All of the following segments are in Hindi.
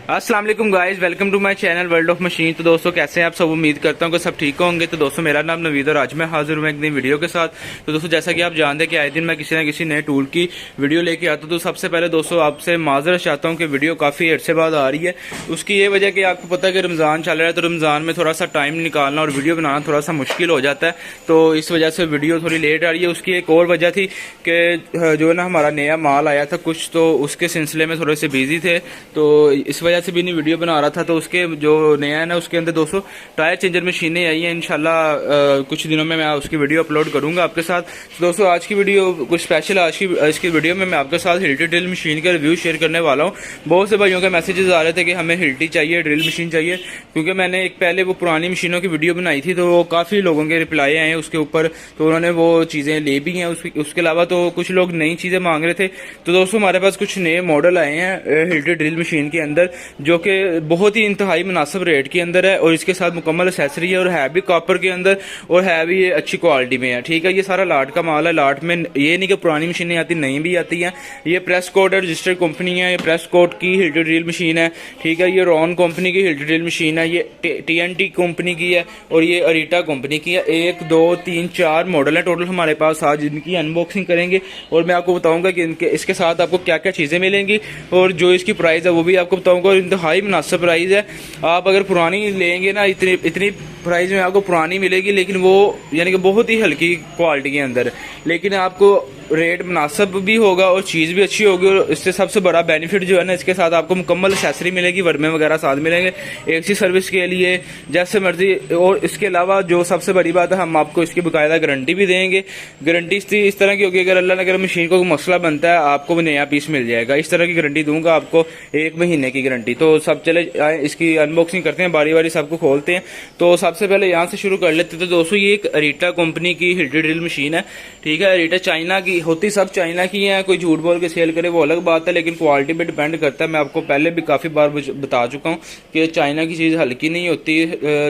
अस्सलाम वालेकुम guys, welcome to my channel world of machine. तो दोस्तों कैसे हैं आप सब? उम्मीद करता हूँ कि सब ठीक होंगे। तो दोस्तों मेरा नाम नवीद और आज मैं हाजिर हूँ एक नई वीडियो के साथ। तो दोस्तों जैसा कि आप जानते हैं कि आए दिन मैं किसी न किसी नए टूल की वीडियो लेके आता हूँ। तो सबसे पहले दोस्तों आपसे माजरत चाहता हूँ कि वीडियो काफ़ी अर्से बाद आ रही है। उसकी ये वजह कि आपको पता है कि रमज़ान चल रहा है, तो रमज़ान में थोड़ा सा टाइम निकालना और वीडियो बनाना थोड़ा सा मुश्किल हो जाता है। तो इस वजह से वीडियो थोड़ी लेट आ रही है। उसकी एक और वजह थी कि जो ना हमारा नया माल आया था कुछ, तो उसके सिलसिले में थोड़े से बिजी थे, तो इस वजह से भी नहीं वीडियो बना रहा था। तो उसके जो नया है ना उसके अंदर दोस्तों टायर चेंजर मशीनें आई हैं। इंशाल्लाह कुछ दिनों में मैं उसकी वीडियो अपलोड करूंगा आपके साथ। तो दोस्तों आज की वीडियो कुछ स्पेशल, आज की इसकी वीडियो में मैं आपके साथ हिल्टी ड्रिल मशीन का रिव्यू शेयर करने वाला हूं। बहुत से भाइयों के मैसेजेस आ रहे थे कि हमें हिल्टी चाहिए, ड्रिल मशीन चाहिए, क्योंकि मैंने एक पहले वो पुरानी मशीनों की वीडियो बनाई थी, तो वो काफ़ी लोगों के रिप्लाई आए हैं उसके ऊपर, तो उन्होंने वो चीज़ें ले भी हैं। उसके अलावा तो कुछ लोग नई चीज़ें मांग रहे थे। तो दोस्तों हमारे पास कुछ नए मॉडल आए हैं हिल्टी ड्रिल मशीन के अंदर, जो कि बहुत ही इंतहाई मुनासिब रेट के अंदर है और इसके साथ मुकम्मल एक्सेसरी है और है भी कॉपर के अंदर और है भी ये अच्छी क्वालिटी में है। ठीक है, ये सारा लाट का माल है। लाट में ये नहीं कि पुरानी मशीनें आती, नई भी आती हैं। ये प्रेस कोड है, रजिस्टर्ड कंपनी है, ये प्रेस कोड की हिल्टी ड्रिल मशीन है। ठीक है, ये रॉन कंपनी की हिल्टी ड्रिल मशीन है, ये TNT कंपनी की है और ये अरीटा कंपनी की है। 1 2 3 4 मॉडल है टोटल हमारे पास। आज इनकी अनबॉक्सिंग करेंगे और मैं आपको बताऊंगा कि इसके साथ आपको क्या क्या चीज़ें मिलेंगी और जो इसकी प्राइस है वो भी आपको बताऊंगा। और इंतहाई मुनासिब प्राइस है। आप अगर पुरानी लेंगे ना, इतनी प्राइस में आपको पुरानी मिलेगी, लेकिन वो यानी कि बहुत ही हल्की क्वालिटी के अंदर, लेकिन आपको रेट मुनासिब भी होगा और चीज़ भी अच्छी होगी। और इससे सबसे बड़ा बेनिफिट जो है ना, इसके साथ आपको मुकम्मल एक्सेसरी मिलेगी, वर्मे वगैरह साथ मिलेंगे एक सी सर्विस के लिए जैसे मर्जी। और इसके अलावा जो सबसे बड़ी बात है, हम आपको इसकी बाकायदा गारंटी भी देंगे। गारंटी इस तरह की होगी, अगर अल्लाह ने अगर मशीन को मसला बनता है आपको भी नया पीस मिल जाएगा। इस तरह की गारंटी दूंगा आपको, 1 महीने की गारंटी। तो सब चले इसकी अनबॉक्सिंग करते हैं, बारी बारी सबको खोलते हैं। तो सबसे पहले यहाँ से शुरू कर लेते हैं। तो दोस्तों ये एक अरीटा कंपनी की हिल्टी ड्रिल मशीन है। ठीक है, अरीटा चाइना की होती, सब चाइना की हैं। कोई झूठ बोल के सेल करे वो अलग बात है, लेकिन क्वालिटी पे डिपेंड करता है। मैं आपको पहले भी काफ़ी बार बता चुका हूँ कि चाइना की चीज़ हल्की नहीं होती,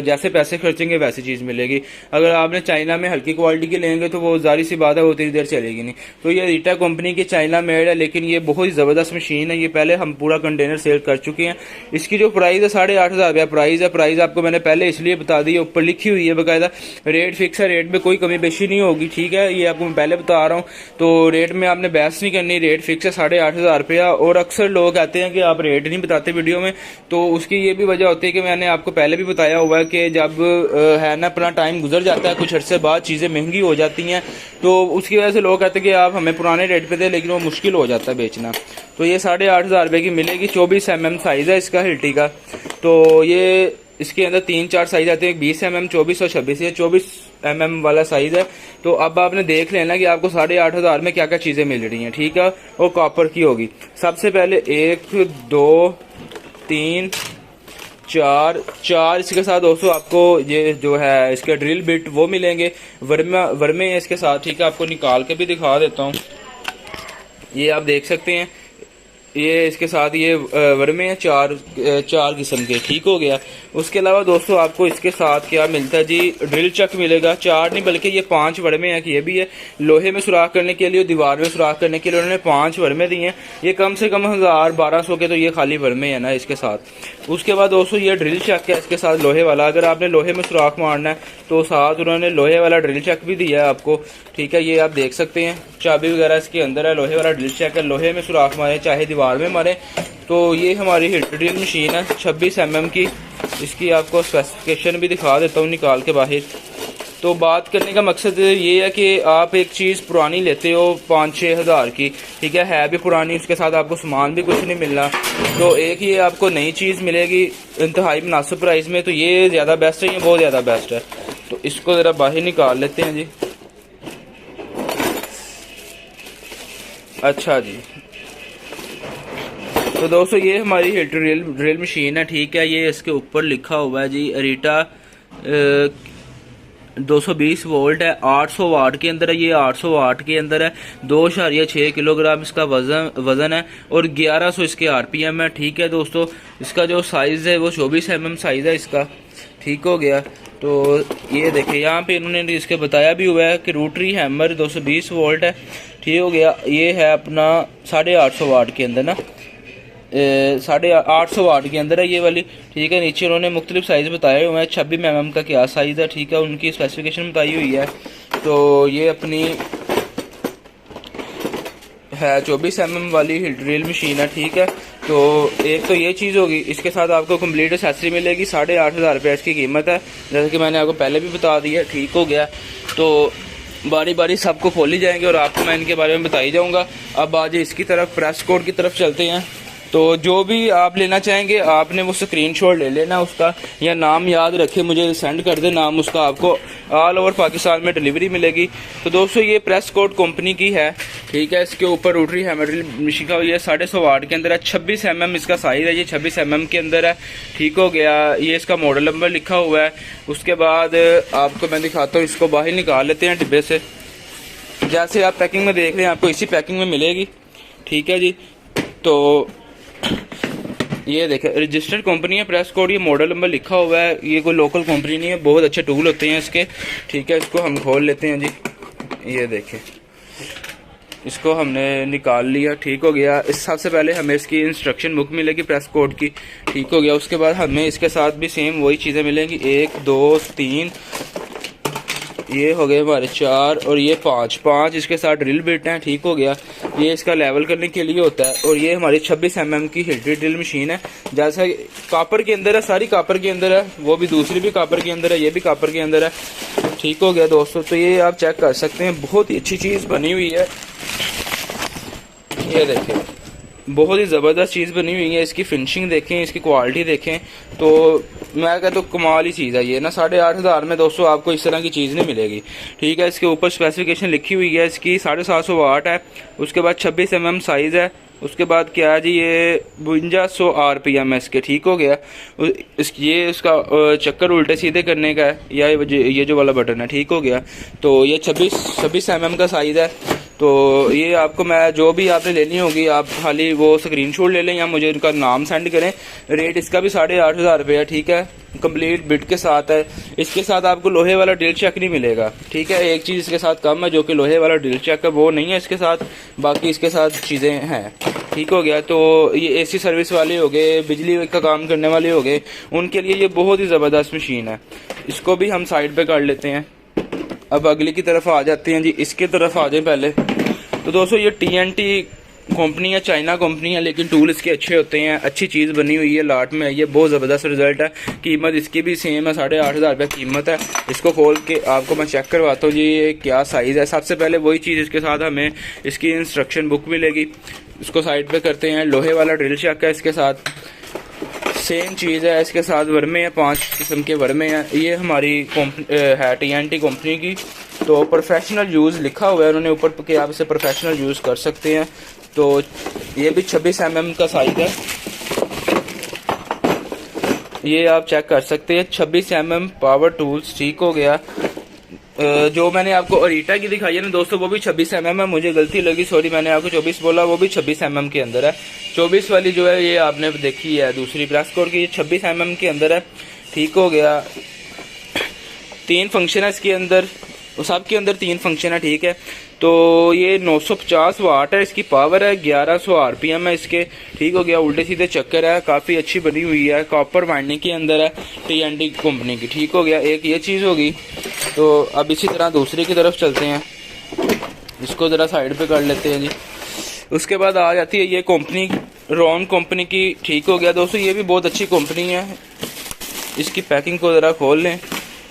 जैसे पैसे खर्चेंगे वैसी चीज़ मिलेगी। अगर आपने चाइना में हल्की क्वालिटी की लेंगे तो वो जारी सी बात है, वो इतनी देर चलेगी नहीं। तो ये अरीटा कंपनी की चाइना मेड है, लेकिन ये बहुत ही ज़बरदस्त मशीन है। ये पहले हम पूरा कंटेनर सेल कर चुके हैं। इसकी जो प्राइस है 8,500 रुपया प्राइस है। प्राइस आपको मैंने पहले इसलिए बता दी, ऊपर लिखी हुई है बाकायदा, रेट फिक्स है, रेट में कोई कमी बेशी नहीं होगी। ठीक है, ये आपको मैं पहले बता रहा हूँ, तो रेट में आपने बहस नहीं करनी, रेट फिक्स है 8,500 रुपया। और अक्सर लोग कहते हैं कि आप रेट नहीं बताते वीडियो में, तो उसकी ये भी वजह होती है कि मैंने आपको पहले भी बताया हुआ है कि जब है ना अपना टाइम गुजर जाता है, कुछ अर्से बाद चीज़ें महंगी हो जाती हैं, तो उसकी वजह से लोग कहते हैं कि आप हमें पुराने रेट पे दे, लेकिन वो मुश्किल हो जाता है बेचना। तो ये 8,500 रुपये की मिलेगी। 24 mm साइज़ है इसका हिल्टी का। तो ये इसके अंदर 3-4 साइज आते हैं, 20 mm, 24 और 26। ये 24 mm वाला साइज है। तो अब आपने देख लेना कि आपको 8,500 में क्या क्या चीज़ें मिल रही हैं। ठीक है, और कॉपर की होगी। सबसे पहले 1 2 3 4 इसके साथ दोस्तों आपको ये जो है इसके ड्रिल बिट वो मिलेंगे, वर्मे इसके साथ। ठीक है, आपको निकाल के भी दिखा देता हूँ, ये आप देख सकते हैं। ये इसके साथ ये वर्मे हैं चार किस्म के। ठीक हो गया। उसके अलावा दोस्तों आपको इसके साथ क्या मिलता है जी, ड्रिल चक मिलेगा। 4 नहीं बल्कि ये 5 वर्मे हैं। कि ये भी है लोहे में सुराख करने के लिए, दीवार में सुराख करने के लिए उन्होंने 5 वर्मे दिए हैं। ये कम से कम 1,000-1,200 के तो ये खाली वर्मे है ना इसके साथ। उसके बाद दोस्तों ये ड्रिल चक है इसके साथ लोहे वाला। अगर आपने लोहे में सुराख मारना है तो साथ उन्होंने लोहे वाला ड्रिल चक भी दिया है आपको। ठीक है, ये आप देख सकते हैं, चाबी वगैरह इसके अंदर है, लोहे वाला ड्रिल चक है। लोहे में सुराख मारे चाहे दीवार में मारे। तो ये हमारी हिल्टी ड्रिल मशीन है 26 mm की। इसकी आपको स्पेसिफिकेशन भी दिखा देता हूँ निकाल के बाहर। तो बात करने का मकसद ये है कि आप एक चीज़ पुरानी लेते हो 5-6 हज़ार की, ठीक है भी पुरानी, उसके साथ आपको सामान भी कुछ नहीं मिलना, तो एक ये आपको नई चीज़ मिलेगी इंतहाई मुनासिब प्राइस में। तो ये ज़्यादा बेस्ट है, ये बहुत ज़्यादा बेस्ट है। तो इसको ज़रा बाहर निकाल लेते हैं जी। अच्छा जी, तो दोस्तों ये हमारी हिल्टी ड्रिल मशीन है। ठीक है, ये इसके ऊपर लिखा हुआ है जी अरीटा 220 वोल्ट है, 800 वाट के अंदर है। ये 800 वाट के अंदर है। 2.6 किलोग्राम इसका वजन है और 1100 इसके RPM है। ठीक है दोस्तों, इसका जो साइज़ है वो 24 mm साइज़ है इसका। ठीक हो गया। तो ये देखिए यहाँ पे इन्होंने इसके बताया भी हुआ है कि रोटरी हैमर 220 वोल्ट है। ठीक हो गया। ये है अपना 850 वाट के अंदर ना। 850 के अंदर है ये वाली, ठीक है। नीचे उन्होंने मुख्तलिफ साइज़ बताए हुए हैं, 26 mm का क्या साइज़ है, ठीक है, उनकी स्पेसिफिकेशन बताई हुई है। तो ये अपनी है 24 mm वाली ड्रिल मशीन है, ठीक है। तो एक तो ये चीज़ होगी, इसके साथ आपको कंप्लीट एक्सेसरी मिलेगी, 8,500 रुपये इसकी कीमत है, जैसे कि मैंने आपको पहले भी बता दिया, ठीक हो गया। तो बारी बारी सबको खोली जाएंगे और आपको मैं इनके बारे में बताई जाऊंगा। अब आज इसकी तरफ प्रेस कोड की तरफ चलते हैं। तो जो भी आप लेना चाहेंगे आपने वो स्क्रीनशॉट ले लेना उसका, या नाम याद रखे मुझे सेंड कर दे नाम उसका, आपको ऑल ओवर पाकिस्तान में डिलीवरी मिलेगी। तो दोस्तों ये प्रेस कोड कंपनी की है, ठीक है। इसके ऊपर रोटरी हैमर ड्रिल मशीन का ये 150 वाट के अंदर है, 26 mm इसका साइज है, ये 26 mm के अंदर है, ठीक हो गया। ये इसका मॉडल नंबर लिखा हुआ है। उसके बाद आपको मैं दिखाता हूँ, इसको बाहर निकाल लेते हैं डिब्बे से। जैसे आप पैकिंग में देख रहे हैं आपको इसी पैकिंग में मिलेगी, ठीक है जी। तो ये देखें रजिस्टर्ड कंपनी है, प्रेस कोड, ये मॉडल नंबर लिखा हुआ है, ये कोई लोकल कंपनी नहीं है, बहुत अच्छे टूल होते हैं इसके, ठीक है। इसको हम खोल लेते हैं जी, ये देखें इसको हमने निकाल लिया, ठीक हो गया। इस सबसे पहले हमें इसकी इंस्ट्रक्शन बुक मिलेगी प्रेस कोड की, ठीक हो गया। उसके बाद हमें इसके साथ भी सेम वही चीज़ें मिलेंगी, 1 2 3, ये हो गए हमारे 4 और ये 5 इसके साथ ड्रिल बिट हैं, ठीक हो गया। ये इसका लेवल करने के लिए होता है। और ये हमारी 26 mm की हिल्ट्री ड्रिल मशीन है, जैसा कापर के अंदर है, सारी कापर के अंदर है, वो भी दूसरी भी कापर के अंदर है, ये भी कापर के अंदर है, ठीक हो गया दोस्तों। तो ये आप चेक कर सकते हैं, बहुत ही अच्छी चीज़ बनी हुई है, ये देखें बहुत ही ज़बरदस्त चीज़ बनी हुई है। इसकी फिनिशिंग देखें, इसकी क्वालिटी देखें, तो मैं कहता हूँ कमाल ही चीज़ है ये ना। 8,500 में दोस्तों आपको इस तरह की चीज़ नहीं मिलेगी, ठीक है। इसके ऊपर स्पेसिफिकेशन लिखी हुई है, इसकी 750 वाट है, उसके बाद 26 mm साइज़ है, उसके बाद क्या है जी ये 5200 RPM है इसके, ठीक हो गया। ये उसका चक्कर उल्टे सीधे करने का है, या ये जो वाला बटन है, ठीक हो गया। तो ये 26 mm का साइज़ है। तो ये आपको मैं जो भी आपने लेनी होगी आप खाली वो स्क्रीनशॉट ले लें या मुझे उनका नाम सेंड करें। रेट इसका भी 8,500 रुपये है, ठीक है, कंप्लीट बिट के साथ है। इसके साथ आपको लोहे वाला ड्रिल चेक नहीं मिलेगा, ठीक है। एक चीज़ इसके साथ कम है जो कि लोहे वाला ड्रिल चेक है, वो नहीं है इसके साथ, बाकी इसके साथ चीज़ें हैं, ठीक हो गया। तो ये AC सर्विस वाले हो गए, बिजली का काम करने वाले हो गए, उनके लिए ये बहुत ही ज़बरदस्त मशीन है। इसको भी हम साइड पे कर लेते हैं। अब अगली की तरफ आ जाते हैं जी, इसकी तरफ आ जाए पहले। तो दोस्तों ये TNT कंपनी है, चाइना कंपनी है, लेकिन टूल इसके अच्छे होते हैं, अच्छी चीज़ बनी हुई है, लाट में ये बहुत ज़बरदस्त रिजल्ट है। कीमत इसकी भी सेम है, 8,500 रुपये कीमत है। इसको खोल के आपको मैं चेक करवाता हूँ जी ये क्या साइज़ है। सबसे पहले वही चीज़ इसके साथ हमें इसकी इंस्ट्रक्शन बुक मिलेगी, इसको साइड पे करते हैं। लोहे वाला ड्रिल चेक है इसके साथ, सेम चीज़ है इसके साथ। वर्मे है, 5 किस्म के वर्मे हैं। ये हमारी है TNT कंपनी की। तो प्रोफेशनल यूज़ लिखा हुआ है उन्होंने ऊपर कि आप इसे प्रोफेशनल यूज़ कर सकते हैं। तो ये भी 26 mm का साइज है, ये आप चेक कर सकते हैं। 26 mm पावर टूल्स, ठीक हो गया। जो मैंने आपको अरीटा की दिखाई है ना दोस्तों, वो भी 26 mm है, मुझे गलती लगी, सॉरी, मैंने आपको 24 बोला, वो भी 26 mm के अंदर है। 24 वाली जो है ये आपने देखी है दूसरी प्रेस कोड की, ये 26 mm के अंदर है, ठीक हो गया। 3 फंक्शन है इसके अंदर, सबके अंदर 3 फंक्शन है, ठीक है। तो ये 950 वाट है इसकी पावर है, 1100 RPM है इसके, ठीक हो गया। उल्टे सीधे चक्कर है, काफ़ी अच्छी बनी हुई है, कॉपर वाइंडिंग के अंदर है, TNT कंपनी की, ठीक हो गया। एक ये चीज़ होगी। तो अब इसी तरह दूसरी की तरफ चलते हैं, इसको ज़रा साइड पे कर लेते हैं जी। उसके बाद आ जाती है ये कंपनी, रॉन कंपनी की, ठीक हो गया दोस्तों। ये भी बहुत अच्छी कंपनी है, इसकी पैकिंग को ज़रा खोल लें।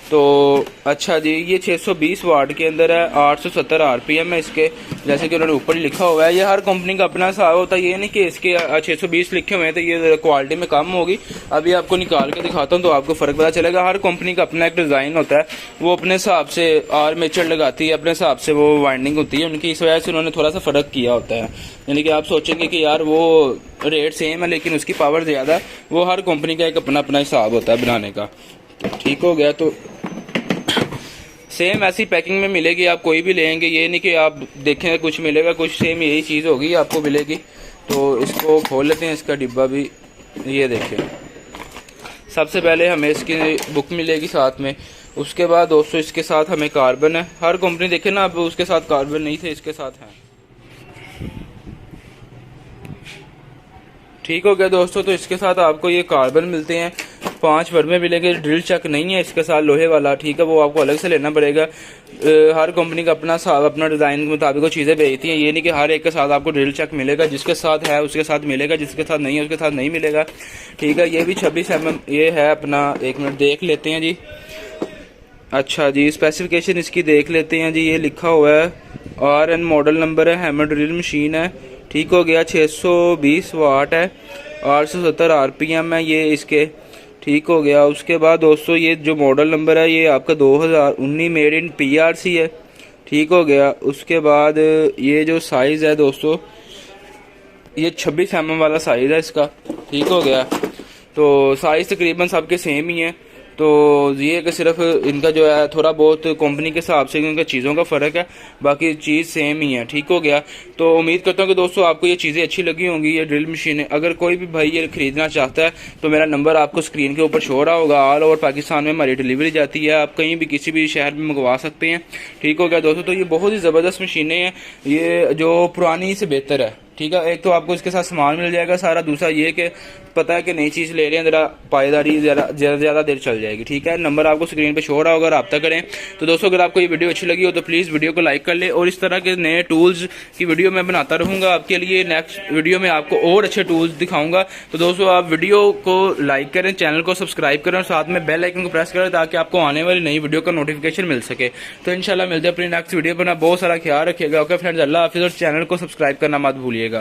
तो अच्छा जी, ये 620 वाट के अंदर है, 870 RPM है इसके, जैसे कि उन्होंने ऊपर लिखा हुआ है। ये हर कंपनी का अपना हिसाब होता है, ये नहीं कि इसके 620 लिखे हुए हैं तो ये क्वालिटी में कम होगी। अभी आपको निकाल के दिखाता हूँ तो आपको फ़र्क पता चलेगा। हर कंपनी का अपना एक डिज़ाइन होता है, वो अपने हिसाब से आर्मेचर लगाती है, अपने हिसाब से वो वाइंडिंग होती है उनकी, इस वजह से उन्होंने थोड़ा सा फ़र्क किया होता है। यानी कि आप सोचेंगे कि यार वो रेट सेम है लेकिन उसकी पावर ज़्यादा है, वो हर कंपनी का एक अपना अपना हिसाब होता है बनाने का, ठीक हो गया। तो सेम ऐसी पैकिंग में मिलेगी, आप कोई भी लेंगे, ये नहीं कि आप देखें कुछ मिलेगा, कुछ सेम यही चीज़ होगी आपको मिलेगी। तो इसको खोल लेते हैं, इसका डिब्बा भी, ये देखें। सबसे पहले हमें इसकी बुक मिलेगी साथ में। उसके बाद दोस्तों इसके साथ हमें कार्बन है, हर कंपनी देखे ना, अब उसके साथ कार्बन नहीं थे, इसके साथ हैं। ठीक हो गया दोस्तों। तो इसके साथ आपको ये कार्बन मिलते हैं, 5 वर्मे मिलेंगे। ड्रिल चक नहीं है इसके साथ लोहे वाला, ठीक है, वो आपको अलग से लेना पड़ेगा। हर कंपनी का अपना साथ अपना डिज़ाइन के मुताबिक वो चीज़ें बेचती हैं। ये नहीं कि हर एक के साथ आपको ड्रिल चक मिलेगा, जिसके साथ है उसके साथ मिलेगा, जिसके साथ नहीं है उसके साथ नहीं मिलेगा, ठीक है। ये भी 26 mm ये है अपना। 1 मिनट देख लेते हैं जी। अच्छा जी, स्पेसिफिकेशन इसकी देख लेते हैं जी। ये लिखा हुआ है RN मॉडल नंबर है, हैमर ड्रिल मशीन है, ठीक हो गया। 620 वाट है, 870 RPM है ये इसके, ठीक हो गया। उसके बाद दोस्तों ये जो मॉडल नंबर है ये आपका 2019 मेड इन PRC है, ठीक हो गया। उसके बाद ये जो साइज़ है दोस्तों ये 26 mm वाला साइज़ है इसका, ठीक हो गया। तो साइज़ तकरीबन सबके सेम ही है। तो ये कि सिर्फ इनका जो है थोड़ा बहुत कंपनी के हिसाब से उनका चीज़ों का फ़र्क है, बाकी चीज़ सेम ही है, ठीक हो गया। तो उम्मीद करता हूँ कि दोस्तों आपको ये चीज़ें अच्छी लगी होंगी, ये ड्रिल मशीनें। अगर कोई भी भाई ये ख़रीदना चाहता है तो मेरा नंबर आपको स्क्रीन के ऊपर शो हो रहा होगा। ऑल ओवर पाकिस्तान में हमारी डिलीवरी जाती है, आप कहीं भी किसी भी शहर में मंगवा सकते हैं, ठीक हो गया दोस्तों। तो ये बहुत ही ज़बरदस्त मशीनें हैं, ये जो पुरानी से बेहतर है, ठीक है। एक तो आपको इसके साथ सामान मिल जाएगा सारा, दूसरा ये कि पता है कि नई चीज़ ले रहे हैं, ज़रा पायदारी ज़्यादा देर चल जाएगी, ठीक है। नंबर आपको स्क्रीन पे शो हो रहा होगा, रब्ता करें। तो दोस्तों अगर आपको ये वीडियो अच्छी लगी हो तो प्लीज़ वीडियो को लाइक कर ले, और इस तरह के नए टूल्स की वीडियो मैं बनाता रहूँगा आपके लिए। नेक्स्ट वीडियो में आपको और अच्छे टूल्स दिखाऊँगा। तो दोस्तों आप वीडियो को लाइक करें, चैनल को सब्सक्राइब करें और साथ में बेल आइकन को प्रेस करें ताकि आपको आने वाली नई वीडियो का नोटिफिकेशन मिल सके। तो इंशाल्लाह मिलते हैं अपनी नेक्स्ट वीडियो पर। बहुत सारा ख्याल रखिएगा। ओके फ्रेंड्स, अल्लाह हाफिज़, और चैनल को सब्सक्राइब करना मत भूलिएगा।